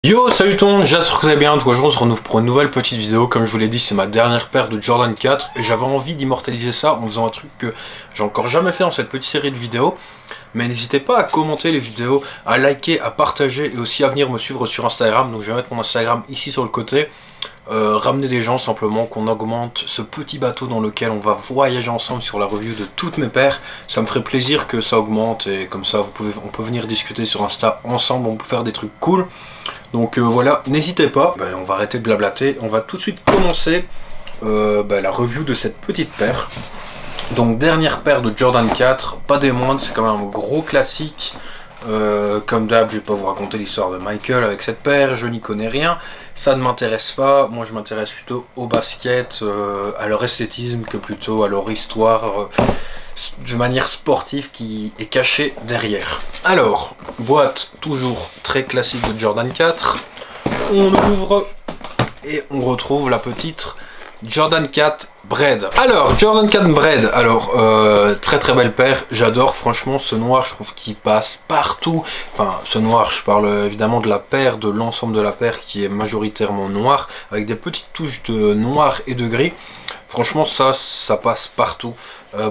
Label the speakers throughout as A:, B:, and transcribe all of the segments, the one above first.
A: Yo, salut tout le monde, j'espère que vous allez bien. Aujourd'hui on se retrouve pour une nouvelle petite vidéo. Comme je vous l'ai dit, c'est ma dernière paire de Jordan 4 et j'avais envie d'immortaliser ça en faisant un truc que j'ai encore jamais fait dans cette petite série de vidéos. Mais n'hésitez pas à commenter les vidéos, à liker, à partager et aussi à venir me suivre sur Instagram. Donc je vais mettre mon Instagram ici sur le côté. Ramener des gens simplement, qu'on augmente ce petit bateau dans lequel on va voyager ensemble sur la review de toutes mes paires. Ça me ferait plaisir que ça augmente et comme ça on peut venir discuter sur Insta ensemble, on peut faire des trucs cool. Donc voilà, n'hésitez pas, on va arrêter de blablater, on va tout de suite commencer la review de cette petite paire. Donc dernière paire de Jordan 4, pas des moindres, c'est quand même un gros classique. Comme d'hab, je vais pas vous raconter l'histoire de Michael avec cette paire, je n'y connais rien, ça ne m'intéresse pas. Moi je m'intéresse plutôt au basket, à leur esthétisme que plutôt à leur histoire de manière sportive qui est cachée derrière. Alors, boîte toujours très classique de Jordan 4, on ouvre et on retrouve la petite Jordan 4 Bread. Alors, Jordan 4 Bread, alors très très belle paire, j'adore franchement ce noir, je trouve qu'il passe partout. Enfin, ce noir, je parle évidemment de la paire, de l'ensemble de la paire qui est majoritairement noir, avec des petites touches de noir et de gris. Franchement, ça passe partout.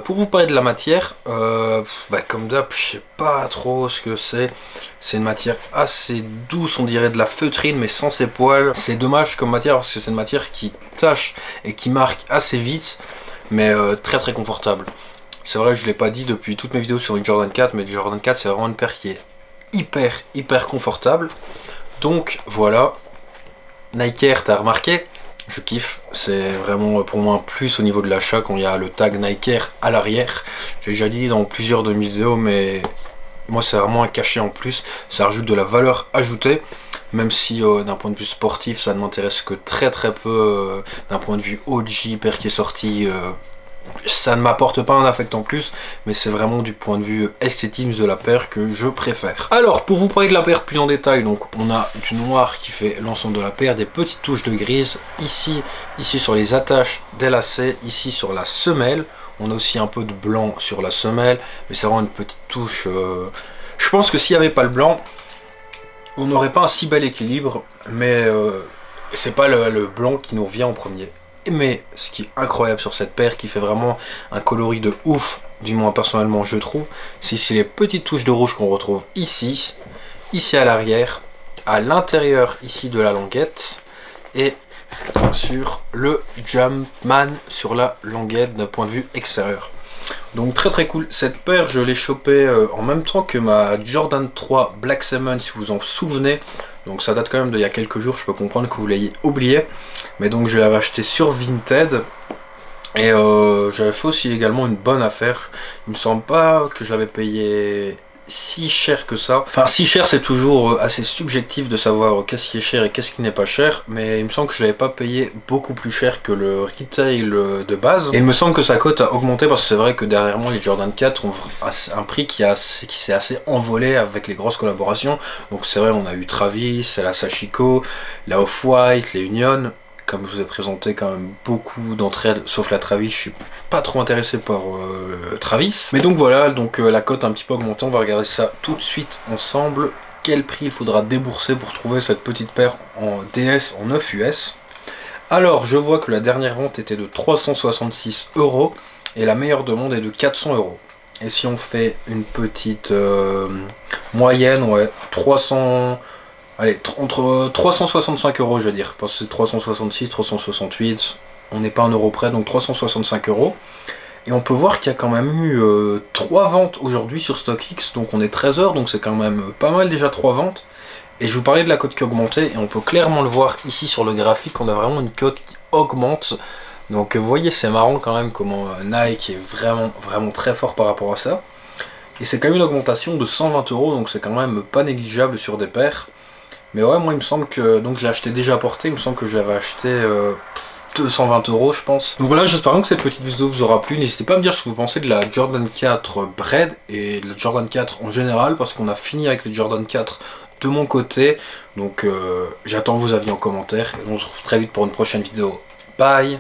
A: Pour vous parler de la matière, comme d'hab, je sais pas trop ce que c'est. C'est une matière assez douce, on dirait de la feutrine, mais sans ses poils. C'est dommage comme matière parce que c'est une matière qui tache et qui marque assez vite, mais très très confortable. C'est vrai, je l'ai pas dit depuis toutes mes vidéos sur une Jordan 4, mais le Jordan 4 c'est vraiment une paire qui est hyper confortable. Donc voilà, Nike Air, t'as remarqué? Je kiffe, c'est vraiment pour moi un plus au niveau de l'achat quand il y a le tag Nike Air à l'arrière. J'ai déjà dit dans plusieurs de mes vidéos, mais moi c'est vraiment un cachet en plus, ça rajoute de la valeur ajoutée. Même si d'un point de vue sportif ça ne m'intéresse que très peu, d'un point de vue OG, paire qui est sortie, ça ne m'apporte pas un affect en plus, mais c'est vraiment du point de vue esthétique de la paire que je préfère. Alors pour vous parler de la paire plus en détail, donc on a du noir qui fait l'ensemble de la paire, des petites touches de grise ici sur les attaches des lacets, ici sur la semelle. On a aussi un peu de blanc sur la semelle, mais c'est vraiment une petite touche. Je pense que s'il n'y avait pas le blanc, on n'aurait pas un si bel équilibre, mais c'est pas le blanc qui nous revient en premier. Mais ce qui est incroyable sur cette paire, qui fait vraiment un coloris de ouf, du moins personnellement je trouve, c'est les petites touches de rouge qu'on retrouve ici à l'arrière, à l'intérieur ici de la languette, et sur le Jumpman sur la languette d'un point de vue extérieur. Donc très cool, cette paire je l'ai chopée en même temps que ma Jordan 3 Black Salmon, si vous en souvenez. Donc ça date quand même d'il y a quelques jours, je peux comprendre que vous l'ayez oublié. Mais donc je l'avais acheté sur Vinted. Et j'avais fait aussi également une bonne affaire. Il me semble pas que je l'avais payé si cher que ça. Enfin si cher, c'est toujours assez subjectif de savoir qu'est-ce qui est cher et qu'est-ce qui n'est pas cher, mais il me semble que je l'avais pas payé beaucoup plus cher que le retail de base. Et il me semble que sa cote a augmenté parce que c'est vrai que derrière moi les Jordan 4 ont un prix qui s'est assez envolé avec les grosses collaborations. Donc c'est vrai, on a eu Travis, la Sashiko, la Off-White, les Union. Comme je vous ai présenté quand même beaucoup d'entre elles, sauf la Travis, je suis pas trop intéressé par Travis. Mais donc voilà, donc la cote a un petit peu augmenté, on va regarder ça tout de suite ensemble. Quel prix il faudra débourser pour trouver cette petite paire en DS en 9 US. Alors je vois que la dernière vente était de 366 € et la meilleure demande est de 400 €. Et si on fait une petite moyenne, ouais, 300... Allez, entre 365 € je veux dire, parce que c'est 366, 368, on n'est pas un euro près, donc 365 €. Et on peut voir qu'il y a quand même eu 3 ventes aujourd'hui sur StockX, donc on est 13 h, donc c'est quand même pas mal déjà 3 ventes. Et je vous parlais de la cote qui augmentait, et on peut clairement le voir ici sur le graphique, on a vraiment une cote qui augmente. Donc vous voyez, c'est marrant quand même comment Nike est vraiment très fort par rapport à ça. Et c'est quand même une augmentation de 120 €, donc c'est quand même pas négligeable sur des paires. Mais ouais, moi il me semble que, donc je l'ai acheté déjà porté, il me semble que je l'avais acheté 220 € je pense. Donc voilà, j'espère que cette petite vidéo vous aura plu. N'hésitez pas à me dire ce que vous pensez de la Jordan 4 Bread et de la Jordan 4 en général, parce qu'on a fini avec les Jordan 4 de mon côté. Donc j'attends vos avis en commentaire et on se retrouve très vite pour une prochaine vidéo. Bye!